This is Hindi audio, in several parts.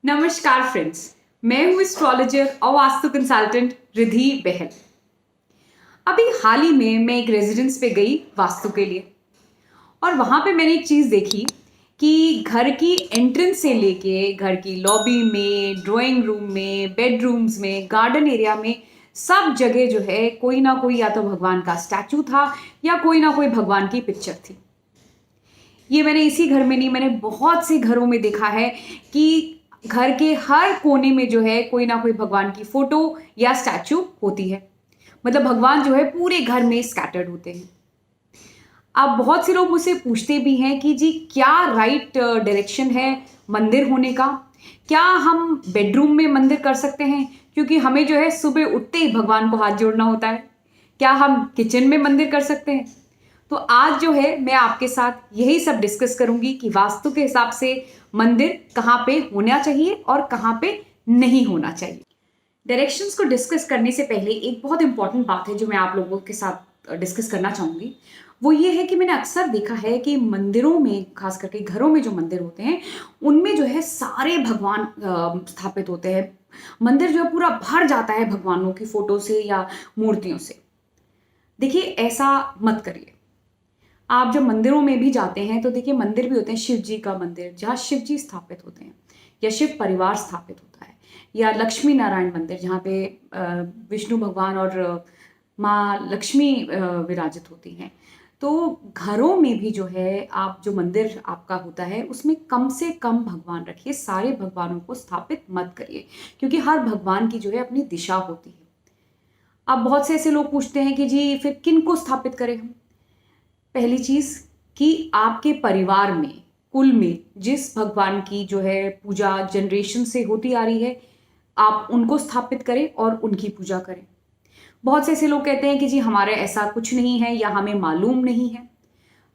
नमस्कार फ्रेंड्स, मैं हूँ एस्ट्रोलॉजर और वास्तु कंसल्टेंट रिधि बहल। अभी हाल ही में मैं एक रेजिडेंस पे गई वास्तु के लिए और वहाँ पे मैंने एक चीज़ देखी कि घर की एंट्रेंस से लेके घर की लॉबी में, ड्राइंग रूम में, बेडरूम्स में, गार्डन एरिया में सब जगह जो है कोई ना कोई या तो भगवान का स्टैचू था या कोई ना कोई भगवान की पिक्चर थी। ये मैंने इसी घर में नहीं, मैंने बहुत से घरों में देखा है कि घर के हर कोने में जो है कोई ना कोई भगवान की फोटो या स्टैचू होती है। मतलब भगवान जो है पूरे घर में स्कैटर्ड होते हैं। अब बहुत से लोग मुझसे पूछते भी हैं कि जी क्या राइट डायरेक्शन है मंदिर होने का? क्या हम बेडरूम में मंदिर कर सकते हैं? क्योंकि हमें जो है सुबह उठते ही भगवान को हाथ जोड़ना होता है। क्या हम किचन में मंदिर कर सकते हैं? तो आज जो है मैं आपके साथ यही सब डिस्कस करूंगी कि वास्तु के हिसाब से मंदिर कहाँ पे होना चाहिए और कहाँ पे नहीं होना चाहिए। डायरेक्शंस को डिस्कस करने से पहले एक बहुत इंपॉर्टेंट बात है जो मैं आप लोगों के साथ डिस्कस करना चाहूंगी। वो ये है कि मैंने अक्सर देखा है कि मंदिरों में, खास करके घरों में जो मंदिर होते हैं उनमें जो है सारे भगवान स्थापित होते हैं। मंदिर जो है पूरा भर जाता है भगवानों की फोटो से या मूर्तियों से। देखिए, ऐसा मत करिए। आप जब मंदिरों में भी जाते हैं तो देखिए मंदिर भी होते हैं, शिव जी का मंदिर जहाँ शिव जी स्थापित होते हैं या शिव परिवार स्थापित होता है, या लक्ष्मी नारायण मंदिर जहाँ पे विष्णु भगवान और माँ लक्ष्मी विराजित होती हैं। तो घरों में भी जो है आप जो मंदिर आपका होता है उसमें कम से कम भगवान रखिए, सारे भगवानों को स्थापित मत करिए क्योंकि हर भगवान की जो है अपनी दिशा होती है। अब बहुत से ऐसे लोग पूछते हैं कि जी फिर किन को स्थापित करें हम? पहली चीज कि आपके परिवार में, कुल में जिस भगवान की जो है पूजा जनरेशन से होती आ रही है, आप उनको स्थापित करें और उनकी पूजा करें। बहुत से ऐसे लोग कहते हैं कि जी हमारे ऐसा कुछ नहीं है या हमें मालूम नहीं है।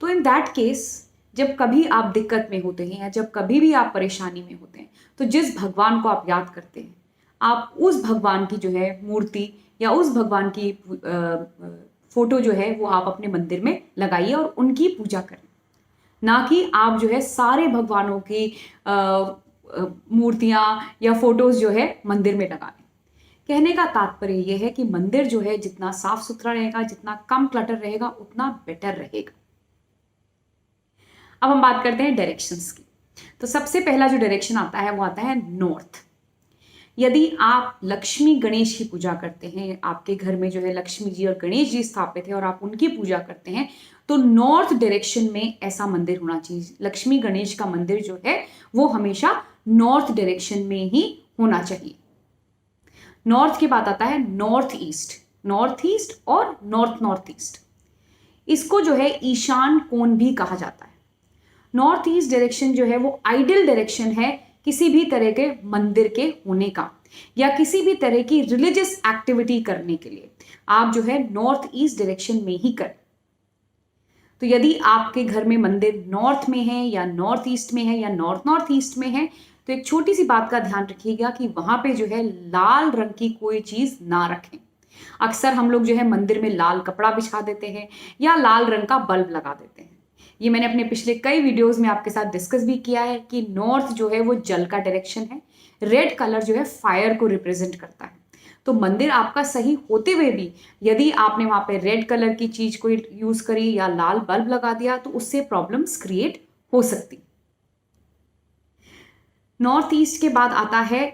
तो इन दैट केस, जब कभी आप दिक्कत में होते हैं या जब कभी भी आप परेशानी में होते हैं तो जिस भगवान को आप याद करते हैं, आप उस भगवान की जो है मूर्ति या उस भगवान की फोटो जो है वो आप अपने मंदिर में लगाइए और उनकी पूजा करें। ना कि आप जो है सारे भगवानों की मूर्तियां या फोटोज जो है मंदिर में लगाएं। कहने का तात्पर्य यह है कि मंदिर जो है जितना साफ सुथरा रहेगा, जितना कम क्लटर रहेगा, उतना बेटर रहेगा। अब हम बात करते हैं डायरेक्शंस की। तो सबसे पहला जो डायरेक्शन आता है वो आता है नॉर्थ। यदि आप लक्ष्मी गणेश की पूजा करते हैं, आपके घर में जो है लक्ष्मी जी और गणेश जी स्थापित है और आप उनकी पूजा करते हैं, तो नॉर्थ डायरेक्शन में ऐसा मंदिर होना चाहिए। लक्ष्मी गणेश का मंदिर जो है वो हमेशा नॉर्थ डायरेक्शन में ही होना चाहिए। नॉर्थ के बाद आता है नॉर्थ ईस्ट। नॉर्थ ईस्ट और नॉर्थ नॉर्थ ईस्ट, इसको जो है ईशान कोण भी कहा जाता है। नॉर्थ ईस्ट डायरेक्शन जो है वो आइडियल डायरेक्शन है किसी भी तरह के मंदिर के होने का या किसी भी तरह की रिलीजियस एक्टिविटी करने के लिए आप जो है नॉर्थ ईस्ट डायरेक्शन में ही करें। तो यदि आपके घर में मंदिर नॉर्थ में है या नॉर्थ ईस्ट में है या नॉर्थ नॉर्थ ईस्ट में है, तो एक छोटी सी बात का ध्यान रखिएगा कि वहां पे जो है लाल रंग की कोई चीज ना रखें। अक्सर हम लोग जो है मंदिर में लाल कपड़ा बिछा देते हैं या लाल रंग का बल्ब लगा देते हैं। ये मैंने अपने पिछले कई वीडियोस में आपके साथ डिस्कस भी किया है कि नॉर्थ जो है वो जल का डायरेक्शन है, रेड कलर जो है फायर को रिप्रेजेंट करता है। तो मंदिर आपका सही होते हुए भी यदि आपने वहां पे रेड कलर की चीज को यूज करी या लाल बल्ब लगा दिया तो उससे प्रॉब्लम्स क्रिएट हो सकती। नॉर्थ ईस्ट के बाद आता है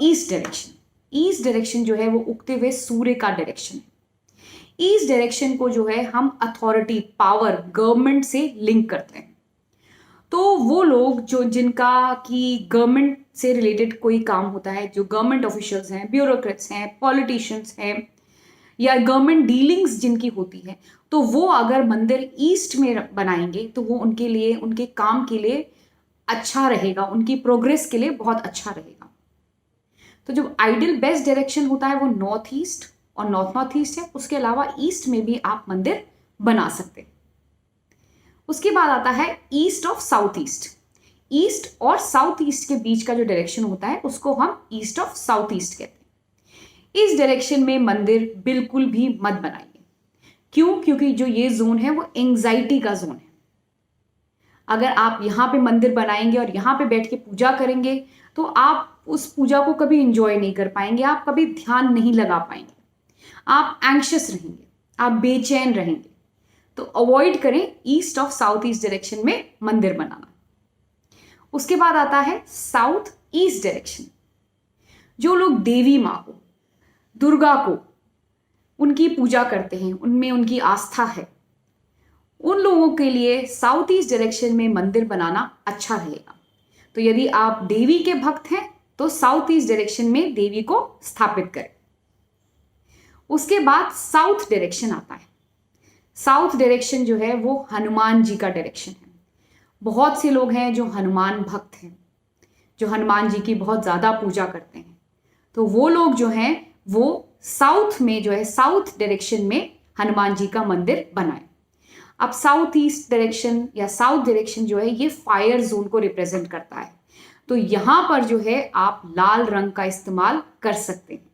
ईस्ट डायरेक्शन। ईस्ट डायरेक्शन जो है वो उगते हुए सूर्य का डायरेक्शन है। ईस्ट डायरेक्शन को जो है हम अथॉरिटी, पावर, गवर्नमेंट से लिंक करते हैं। तो वो लोग जो जिनका कि गवर्नमेंट से रिलेटेड कोई काम होता है, जो गवर्नमेंट ऑफिशियल्स हैं, ब्यूरोक्रेट्स हैं, पॉलिटिशियंस हैं या गवर्नमेंट डीलिंग्स जिनकी होती है, तो वो अगर मंदिर ईस्ट में बनाएंगे तो वो उनके लिए, उनके काम के लिए अच्छा रहेगा, उनकी प्रोग्रेस के लिए बहुत अच्छा रहेगा। तो जो आइडियल बेस्ट डायरेक्शन होता है वो नॉर्थ ईस्ट और नॉर्थ नॉर्थ ईस्ट है। उसके अलावा ईस्ट में भी आप मंदिर बना सकते हैं। उसके बाद आता है east of south east. East और साउथ ईस्ट के बीच का जो डायरेक्शन होता है उसको हम ईस्ट ऑफ साउथ ईस्ट कहते हैं। इस डायरेक्शन में मंदिर बिल्कुल भी मत बनाइए। क्यों? क्योंकि जो ये जोन है वो एंजाइटी का जोन है। अगर आप यहां पे मंदिर बनाएंगे और यहां पे बैठ के पूजा करेंगे तो आप उस पूजा को कभी इंजॉय नहीं कर पाएंगे, आप कभी ध्यान नहीं लगा पाएंगे, आप एंग्शियस रहेंगे, आप बेचैन रहेंगे। तो अवॉइड करें east of south east direction में मंदिर बनाना। उसके बाद आता है साउथ ईस्ट डायरेक्शन। जो लोग देवी माँ को, दुर्गा को, उनकी पूजा करते हैं, उनमें उनकी आस्था है, उन लोगों के लिए साउथ ईस्ट डायरेक्शन में मंदिर बनाना अच्छा रहेगा। तो यदि आप देवी के भक्त हैं तो साउथ ईस्ट डायरेक्शन में देवी को स्थापित करें। उसके बाद साउथ डायरेक्शन आता है। साउथ डायरेक्शन जो है वो हनुमान जी का डायरेक्शन है। बहुत से लोग हैं जो हनुमान भक्त हैं, जो हनुमान जी की बहुत ज़्यादा पूजा करते हैं। तो वो लोग जो हैं वो साउथ में जो है साउथ डायरेक्शन में हनुमान जी का मंदिर बनाएं। अब साउथ ईस्ट डायरेक्शन या साउथ डायरेक्शन जो है ये फायर जोन को रिप्रेजेंट करता है। तो यहाँ पर जो है आप लाल रंग का इस्तेमाल कर सकते हैं।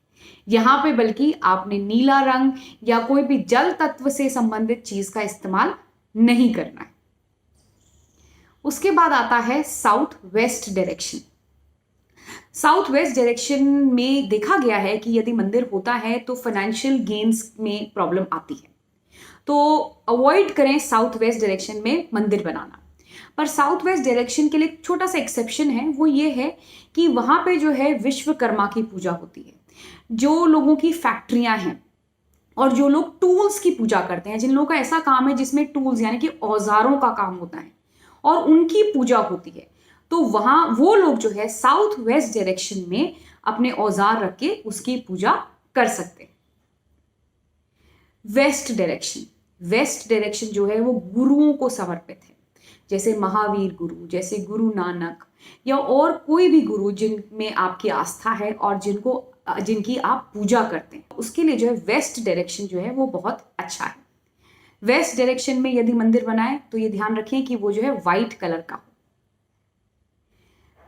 यहाँ पे बल्कि आपने नीला रंग या कोई भी जल तत्व से संबंधित चीज का इस्तेमाल नहीं करना है। उसके बाद आता है south west direction. South west direction में देखा गया है कि यदि मंदिर होता है तो फाइनेंशियल गेन्स में प्रॉब्लम आती है। तो अवॉइड करें साउथ वेस्ट डायरेक्शन में मंदिर बनाना। पर साउथ वेस्ट डायरेक्शन के लिए एक छोटा सा एक्सेप्शन है, वो ये है कि वहां पे जो है विश्वकर्मा की पूजा होती है। जो लोगों की फैक्ट्रियां हैं और जो लोग टूल्स की पूजा करते हैं, जिन लोगों का ऐसा काम है जिसमें टूल्स यानी कि औजारों का काम होता है और उनकी पूजा होती है, तो वहां वो लोग जो है साउथ वेस्ट डायरेक्शन में अपने औजार रख के उसकी पूजा कर सकते हैं। वेस्ट डायरेक्शन, वेस्ट डायरेक्शन जो है वो गुरुओं को समर्पित है, जैसे महावीर गुरु, जैसे गुरु नानक या और कोई भी गुरु जिनमें आपकी आस्था है और जिनकी आप पूजा करते हैं, उसके लिए जो है वेस्ट डायरेक्शन जो है वो बहुत अच्छा है। वेस्ट डायरेक्शन में यदि मंदिर बनाए तो ये ध्यान रखें कि वो जो है व्हाइट कलर का हो।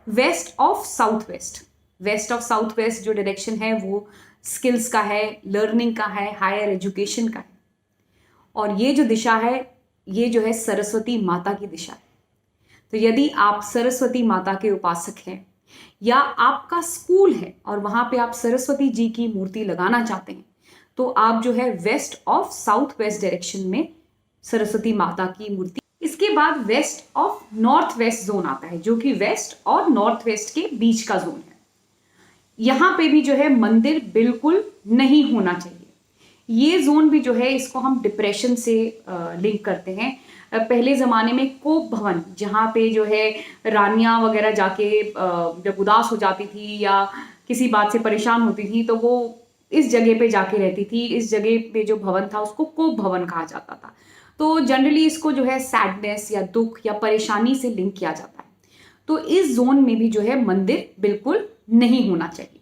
West of south west, west of south west जो डायरेक्शन है वो स्किल्स का है, लर्निंग का है, हायर एजुकेशन का है। और ये जो दिशा है ये जो है सरस्वती माता की दिशा है। तो यदि आप सरस्वती माता के उपासक हैं या आपका स्कूल है और वहां पे आप सरस्वती जी की मूर्ति लगाना चाहते हैं, तो आप जो है west of south west direction में सरस्वती माता की मूर्ति। इसके बाद west of north west zone आता है, जो कि वेस्ट और नॉर्थ वेस्ट के बीच का जोन है। यहां पे भी जो है मंदिर बिल्कुल नहीं होना चाहिए। ये जोन भी जो है इसको हम डिप्रेशन से लिंक करते हैं। पहले ज़माने में कोप भवन, जहाँ पे जो है रानियाँ वगैरह जाके जब उदास हो जाती थी या किसी बात से परेशान होती थी तो वो इस जगह पे जाके रहती थी। इस जगह पे जो भवन था उसको कोप भवन कहा जाता था। तो जनरली इसको जो है सैडनेस या दुख या परेशानी से लिंक किया जाता है। तो इस जोन में भी जो है मंदिर बिल्कुल नहीं होना चाहिए।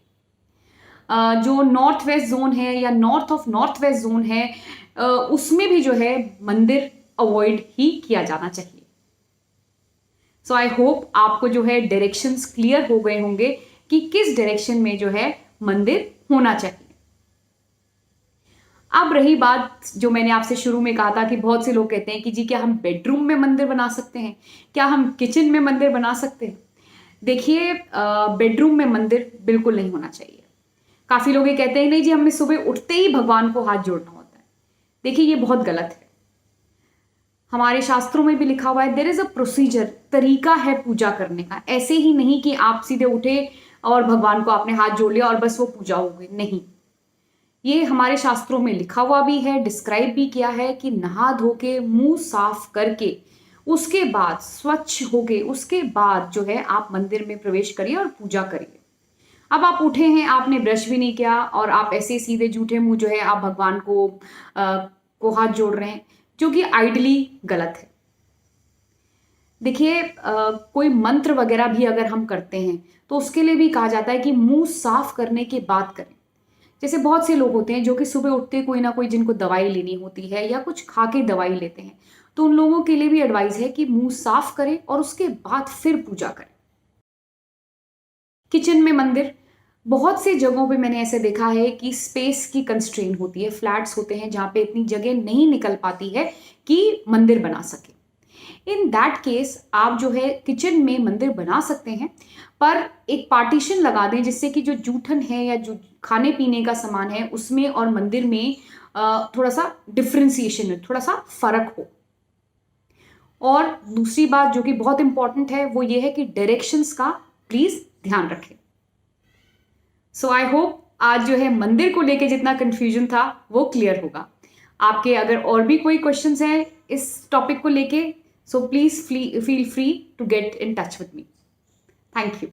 जो नॉर्थ वेस्ट जोन है या north of north west zone है, उसमें भी जो है मंदिर अवॉइड ही किया जाना चाहिए। सो आई होप आपको जो है डायरेक्शंस क्लियर हो गए होंगे कि किस डायरेक्शन में जो है मंदिर होना चाहिए। अब रही बात जो मैंने आपसे शुरू में कहा था कि बहुत से लोग कहते हैं कि जी क्या हम बेडरूम में मंदिर बना सकते हैं, क्या हम किचन में मंदिर बना सकते हैं। देखिए, बेडरूम में मंदिर बिल्कुल नहीं होना चाहिए। काफी लोग ये कहते हैं नहीं जी हमें सुबह उठते ही भगवान को हाथ जोड़ना होता है। देखिए ये बहुत गलत है। हमारे शास्त्रों में भी लिखा हुआ है देयर इज अ प्रोसीजर, तरीका है पूजा करने का। ऐसे ही नहीं कि आप सीधे उठे और भगवान को आपने हाथ जोड़ लिया और बस वो पूजा हो गई, नहीं। ये हमारे शास्त्रों में लिखा हुआ भी है, डिस्क्राइब भी किया है कि नहा धो के मुंह साफ करके उसके बाद स्वच्छ होके उसके बाद जो है आप मंदिर में प्रवेश करिए और पूजा करिए। अब आप उठे हैं, आपने ब्रश भी नहीं किया और आप ऐसे सीधे जूठे मुंह जो है आप भगवान को हाथ जोड़ रहे हैं, जो कि आइडली गलत है। देखिए, कोई मंत्र वगैरह भी अगर हम करते हैं तो उसके लिए भी कहा जाता है कि मुंह साफ करने के बाद करें। जैसे बहुत से लोग होते हैं जो कि सुबह उठते कोई ना कोई जिनको दवाई लेनी होती है या कुछ खा के दवाई लेते हैं, तो उन लोगों के लिए भी एडवाइस है कि मुंह साफ करें और उसके बाद फिर पूजा करें। किचन में मंदिर, बहुत सी जगहों पे मैंने ऐसे देखा है कि स्पेस की कंस्ट्रेन होती है, फ्लैट्स होते हैं जहाँ पे इतनी जगह नहीं निकल पाती है कि मंदिर बना सके। इन दैट केस आप जो है किचन में मंदिर बना सकते हैं, पर एक पार्टीशन लगा दें जिससे कि जो जूठन है या जो खाने पीने का सामान है उसमें और मंदिर में थोड़ा सा डिफ्रेंसिएशन हो, थोड़ा सा फर्क हो। और दूसरी बात जो कि बहुत इंपॉर्टेंट है वो ये है कि डायरेक्शंस का प्लीज ध्यान रखें। सो आई होप आज जो है मंदिर को लेके जितना कंफ्यूजन था वो क्लियर होगा। आपके अगर और भी कोई क्वेश्चंस हैं इस टॉपिक को लेके, so please feel free to get in touch with me. Thank you.